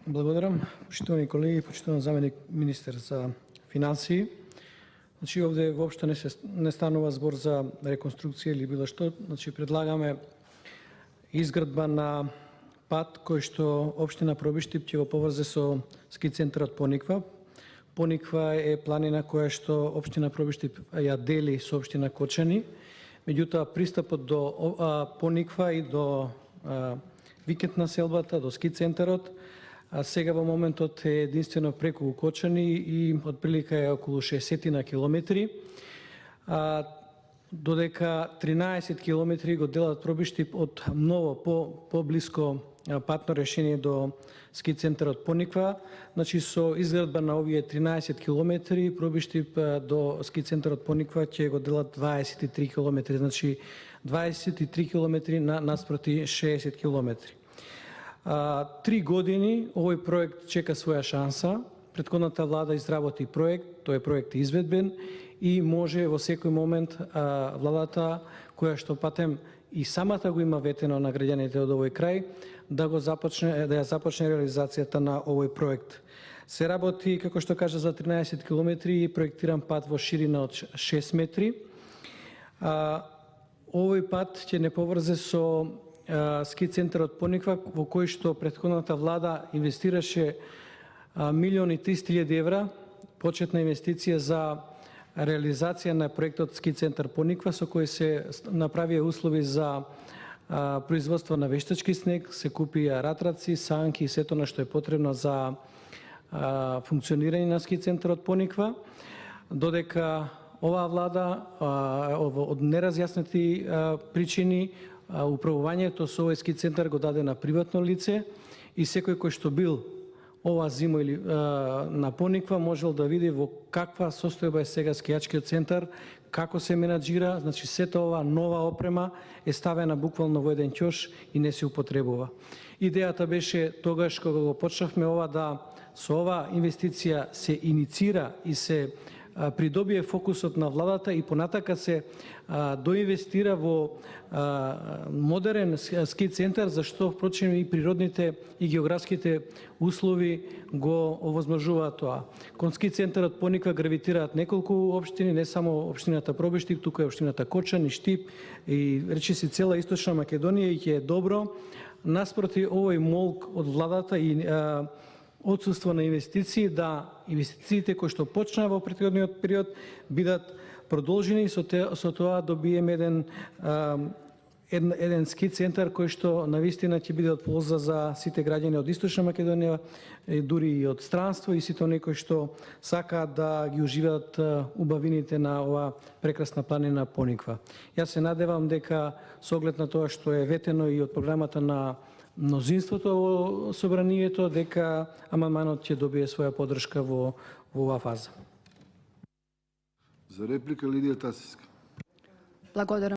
Благодарам, почитувани колеги, почитуван заменик министер за финансии. Значи овде воопшто не станува збор за реконструкција или било што. Значи предлагаме изградба на пат кој што општина Пробиштип ќе го поврзе со ски центарот Пониква. Пониква е планина која што општина Пробиштип ја дели со општина Кочани. Меѓутоа пристапот до Пониква и до викенд населбата, до ски центарот, сега во моментот е единствено преку Кочани и отприлика е околу 60 километри. Додека 13 километри го делат Пробиштип од ново поблиско патно решение до ски центарот Пониква. Значи со изградба на овие 13 километри Пробиштип до ски центарот Пониква ќе го делат 23 километри. Значи 23 километри наспроти 60 километри. 3 години овој проект чека своја шанса. Претходната влада изработи проект, тој проект е изведбен и може во секој момент владата, која што патем и самата го има ветено на граѓаните од овој крај, да ја започне реализацијата на овој проект. Се работи, како што кажа, за 13 километри и проектиран пат во ширина од 6 метри. Овој пат ќе не поврзе со ски центарот Пониква, во кој што претходната влада инвестираше 1.300.000 евра, почетна инвестиција за реализација на проектот ски центар Пониква, со кој се направија услови за производство на вештачки снег, се купија ратраци, санки и сето на што е потребно за функционирање на ски центарот Пониква, додека оваа влада од неразјаснети причини управувањето со овој ски центар го даде на приватно лице и секој кој што бил ова зима или на Пониква можел да види во каква состојба е сега скијачкиот центар, како се менаџира, значи сета ова нова опрема е ставена буквално во еден ќош и не се употребува. Идејата беше тогаш кога го почнавме ова да со оваа инвестиција се иницира и се придобие фокусот на владата и понатака се доинвестира во модерен ски центар, зашто впрочем и природните и географските услови го овозможуваат тоа. Кон ски центарот Пониква гравитираат неколку општини, не само општината Пробиштип, туку е општината Кочани, Штип и речиси цела Источна Македонија и ќе е добро наспроти овој молк од владата и отсуство на инвестиции, да инвестициите кои што почнаа во претходниот период бидат продолжени и со тоа добиеме еден ски центар кој што навистина ќе биде од полза за сите граѓани од Источна Македонија, дури и од странство и сите оние кои што сакаат да ги уживаат убавините на оваа прекрасна планина Пониква. Јас се надевам дека со оглед на тоа што е ветено и од програмата на мнозинството во собранието, дека амандманот ќе добие своја поддршка во оваа фаза. За реплика Лидија Тасиска. Благодарам.